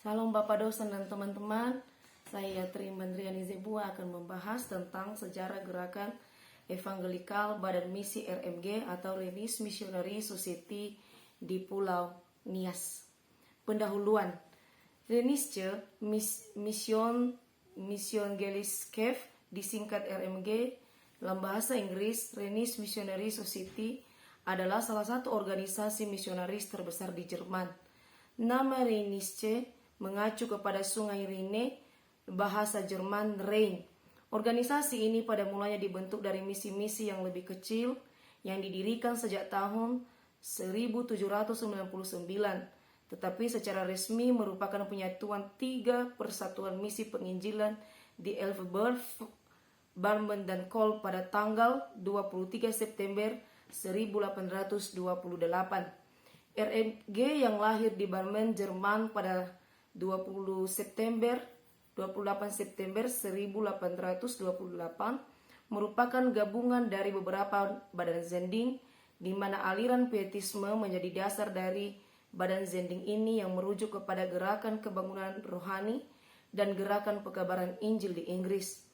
Salam Bapak dosen dan teman-teman. Saya Tri Mandriani Zebua akan membahas tentang sejarah gerakan evangelikal Badan Misi RMG atau Release Missionary Society di Pulau Nias. Pendahuluan. Release Mission Geliskev disingkat RMG dalam bahasa Inggris. Release Missionary Society adalah salah satu organisasi misionaris terbesar di Jerman. Nama Rheinische mengacu kepada sungai Rhine, bahasa Jerman Rhein. Organisasi ini pada mulanya dibentuk dari misi-misi yang lebih kecil yang didirikan sejak tahun 1799, tetapi secara resmi merupakan penyatuan 3 persatuan misi penginjilan di Elfsberg, Barmen dan Kohl pada tanggal 23 September 1828. RMG yang lahir di Barmen, Jerman pada 28 September 1828 merupakan gabungan dari beberapa badan zending, di mana aliran pietisme menjadi dasar dari badan zending ini yang merujuk kepada gerakan kebangunan rohani dan gerakan pekabaran Injil di Inggris.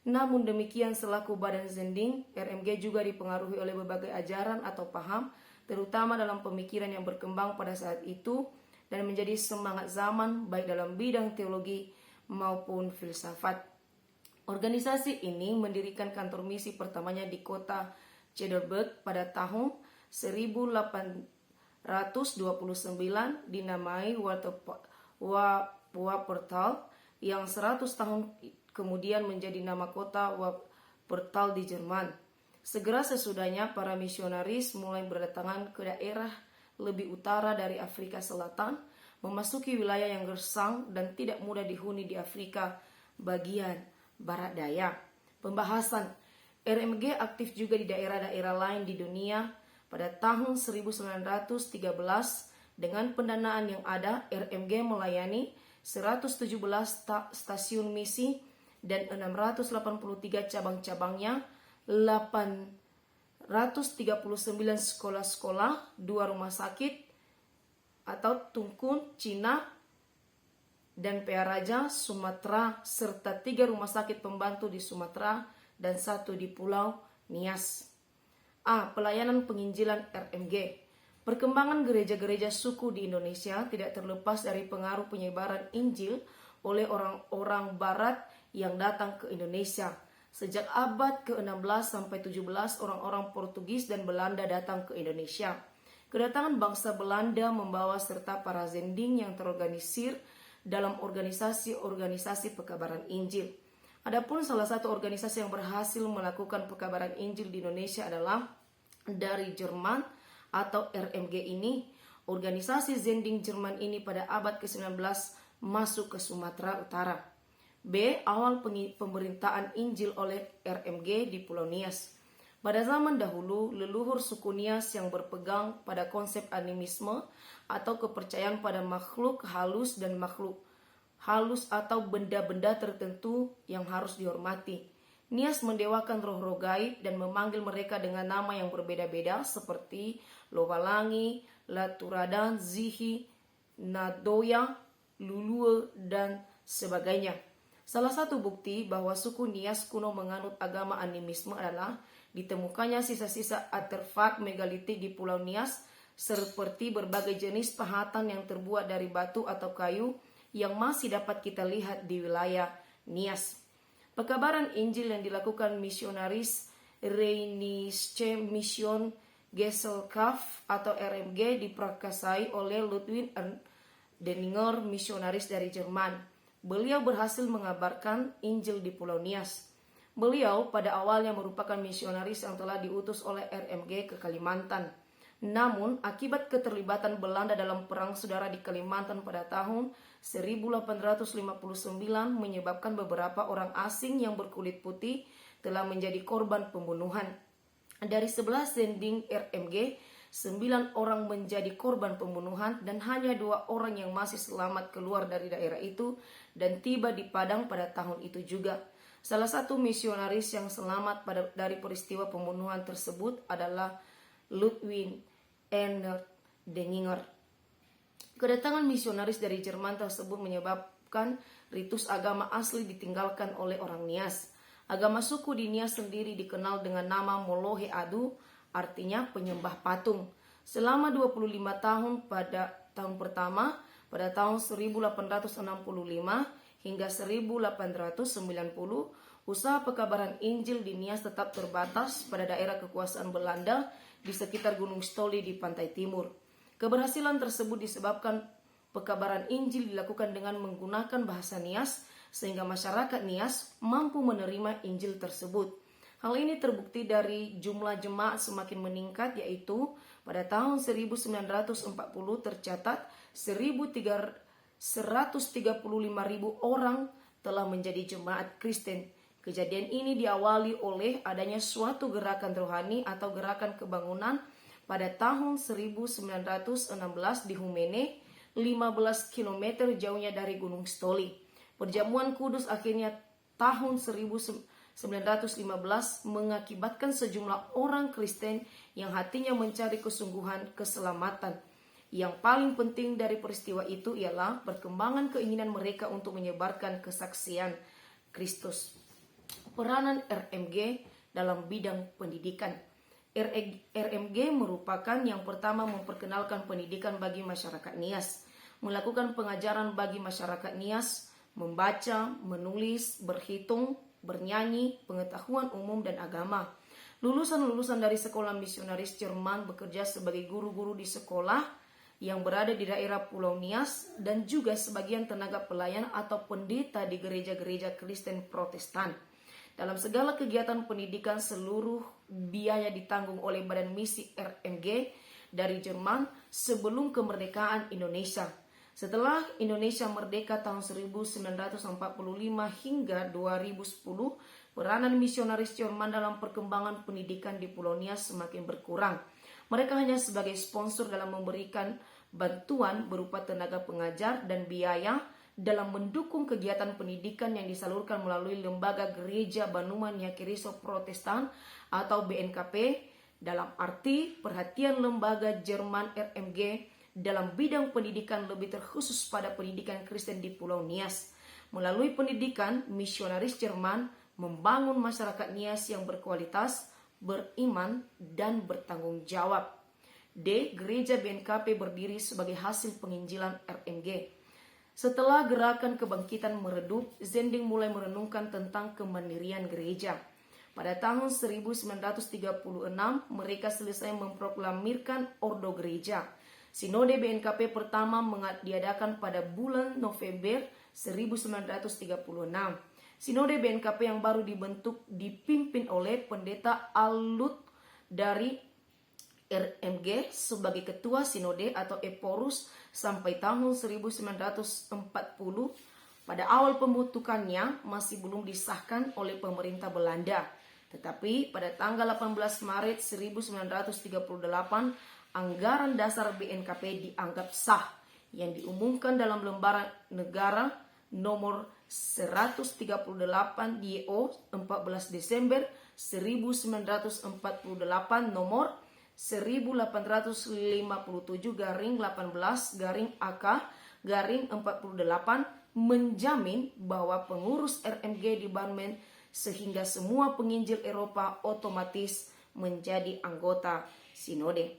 Namun demikian, selaku badan zending, RMG juga dipengaruhi oleh berbagai ajaran atau paham, terutama dalam pemikiran yang berkembang pada saat itu dan menjadi semangat zaman baik dalam bidang teologi maupun filsafat. Organisasi ini mendirikan kantor misi pertamanya di kota Cederberg pada tahun 1829, dinamai Wuppertal, yang 100 tahun kemudian menjadi nama kota Wuppertal di Jerman. Segera sesudahnya, para misionaris mulai berdatangan ke daerah lebih utara dari Afrika Selatan, memasuki wilayah yang gersang dan tidak mudah dihuni di Afrika bagian barat daya. Pembahasan. RMG aktif juga di daerah-daerah lain di dunia. Pada tahun 1913, dengan pendanaan yang ada, RMG melayani 117 stasiun misi dan 683 cabang-cabangnya, 139 sekolah-sekolah, 2 rumah sakit atau Tungkun, Cina, dan Pearaja, Sumatera, serta 3 rumah sakit pembantu di Sumatera dan 1 di Pulau Nias. Pelayanan penginjilan RMG. Perkembangan gereja-gereja suku di Indonesia tidak terlepas dari pengaruh penyebaran Injil oleh orang-orang Barat yang datang ke Indonesia. Sejak abad ke-16 sampai 17, orang-orang Portugis dan Belanda datang ke Indonesia. Kedatangan bangsa Belanda membawa serta para zending yang terorganisir dalam organisasi-organisasi pekabaran Injil. Adapun salah satu organisasi yang berhasil melakukan pekabaran Injil di Indonesia adalah dari Jerman atau RMG ini. Organisasi zending Jerman ini pada abad ke-19 masuk ke Sumatera Utara. Awal pemberitaan Injil oleh RMG di Pulau Nias. Pada zaman dahulu, leluhur suku Nias yang berpegang pada konsep animisme atau kepercayaan pada makhluk halus dan makhluk halus atau benda-benda tertentu yang harus dihormati. Nias mendewakan roh-roh gaib dan memanggil mereka dengan nama yang berbeda-beda seperti Lowalangi, Laturadan, Zihi, Nadoya, Lulue, dan sebagainya. Salah satu bukti bahwa suku Nias kuno menganut agama animisme adalah ditemukannya sisa-sisa artefak megalitik di Pulau Nias, seperti berbagai jenis pahatan yang terbuat dari batu atau kayu yang masih dapat kita lihat di wilayah Nias. Pekabaran Injil yang dilakukan misionaris Rheinische Mission Gesellschaft atau RMG diprakasai oleh Ludwig Denninger, misionaris dari Jerman. Beliau berhasil mengabarkan Injil di Pulau Nias. Beliau pada awalnya merupakan misionaris yang telah diutus oleh RMG ke Kalimantan. Namun, akibat keterlibatan Belanda dalam perang saudara di Kalimantan pada tahun 1859 menyebabkan beberapa orang asing yang berkulit putih telah menjadi korban pembunuhan. Dari 11 zending RMG, 9 orang menjadi korban pembunuhan dan hanya 2 orang yang masih selamat keluar dari daerah itu dan tiba di Padang pada tahun itu juga. Salah satu misionaris yang selamat dari peristiwa pembunuhan tersebut adalah Ludwig Ernst Denninger. Kedatangan misionaris dari Jerman tersebut menyebabkan ritus agama asli ditinggalkan oleh orang Nias. Agama suku di Nias sendiri dikenal dengan nama Molohe Adu, artinya penyembah patung. Selama 25 tahun pada tahun pertama, pada tahun 1865 hingga 1890, usaha pekabaran Injil di Nias tetap terbatas pada daerah kekuasaan Belanda di sekitar Gunung Stoli di pantai timur. Keberhasilan tersebut disebabkan pekabaran Injil dilakukan dengan menggunakan bahasa Nias, sehingga masyarakat Nias mampu menerima Injil tersebut. Hal ini terbukti dari jumlah jemaat semakin meningkat, yaitu pada tahun 1940 tercatat 135.000 orang telah menjadi jemaat Kristen. Kejadian ini diawali oleh adanya suatu gerakan rohani atau gerakan kebangunan pada tahun 1916 di Humene, 15 km jauhnya dari Gunung Stoli. Perjamuan kudus akhirnya tahun 1915 mengakibatkan sejumlah orang Kristen yang hatinya mencari kesungguhan keselamatan. Yang paling penting dari peristiwa itu ialah perkembangan keinginan mereka untuk menyebarkan kesaksian Kristus. Peranan RMG dalam bidang pendidikan. RMG merupakan yang pertama memperkenalkan pendidikan bagi masyarakat Nias, melakukan pengajaran bagi masyarakat Nias, membaca, menulis, berhitung, bernyanyi, pengetahuan umum dan agama. Lulusan-lulusan dari sekolah misionaris Jerman bekerja sebagai guru-guru di sekolah yang berada di daerah Pulau Nias dan juga sebagian tenaga pelayan atau pendeta di gereja-gereja Kristen Protestan. Dalam segala kegiatan pendidikan, seluruh biaya ditanggung oleh Badan Misi RMG dari Jerman sebelum kemerdekaan Indonesia. Setelah Indonesia merdeka tahun 1945 hingga 2010, peranan misionaris Jerman dalam perkembangan pendidikan di Pulau Nias semakin berkurang. Mereka hanya sebagai sponsor dalam memberikan bantuan berupa tenaga pengajar dan biaya dalam mendukung kegiatan pendidikan yang disalurkan melalui Lembaga Gereja Banua Nyakirisok Protestan atau BNKP, dalam arti perhatian lembaga Jerman RMG dalam bidang pendidikan lebih terkhusus pada pendidikan Kristen di Pulau Nias. Melalui pendidikan, misionaris Jerman membangun masyarakat Nias yang berkualitas, beriman, dan bertanggung jawab. D. Gereja BNKP berdiri sebagai hasil penginjilan RMG. Setelah gerakan kebangkitan meredup, Zending mulai merenungkan tentang kemandirian gereja. Pada tahun 1936, mereka selesai memproklamirkan Ordo Gereja. Sinode BNKP pertama diadakan pada bulan November 1936. Sinode BNKP yang baru dibentuk dipimpin oleh Pendeta Alut dari RMG sebagai ketua sinode atau Eporus sampai tahun 1940. Pada awal pembentukannya masih belum disahkan oleh pemerintah Belanda. Tetapi pada tanggal 18 Maret 1938, anggaran dasar BNKP dianggap sah yang diumumkan dalam lembaran negara nomor 138 DO 14 Desember 1948 nomor 18/AK/48 menjamin bahwa pengurus RMG dibanmen sehingga semua penginjil Eropa otomatis menjadi anggota sinode.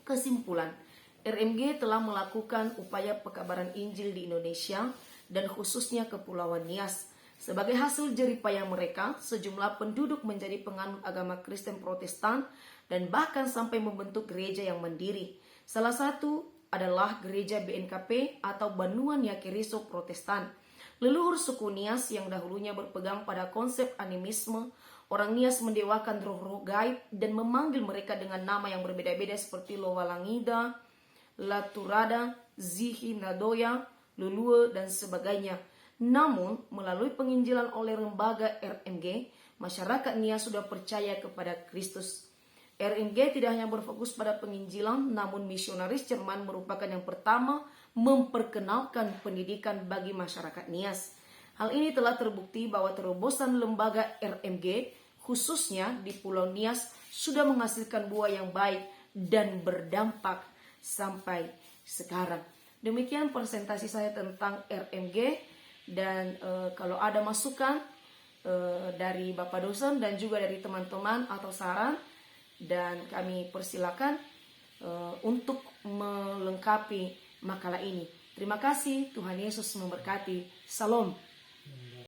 Kesimpulan, RMG telah melakukan upaya pekabaran Injil di Indonesia dan khususnya Kepulauan Nias. Sebagai hasil jeripaya mereka, sejumlah penduduk menjadi penganut agama Kristen Protestan dan bahkan sampai membentuk gereja yang mandiri. Salah satu adalah gereja BNKP atau Banua Nyakirisok Protestan. Leluhur suku Nias yang dahulunya berpegang pada konsep animisme, orang Nias mendewakan roh-roh gaib dan memanggil mereka dengan nama yang berbeda-beda seperti Lowalangida, Laturada, Zihi Nadoya, Lulue, dan sebagainya. Namun, melalui penginjilan oleh lembaga RMG, masyarakat Nias sudah percaya kepada Kristus. RMG tidak hanya berfokus pada penginjilan, namun misionaris Jerman merupakan yang pertama memperkenalkan pendidikan bagi masyarakat Nias. Hal ini telah terbukti bahwa terobosan lembaga RMG, khususnya di Pulau Nias, sudah menghasilkan buah yang baik dan berdampak sampai sekarang. Demikian presentasi saya tentang RMG, dan kalau ada masukan dari Bapak dosen dan juga dari teman-teman atau saran, dan kami persilakan untuk melengkapi makalah ini. Terima kasih, Tuhan Yesus memberkati. Salam.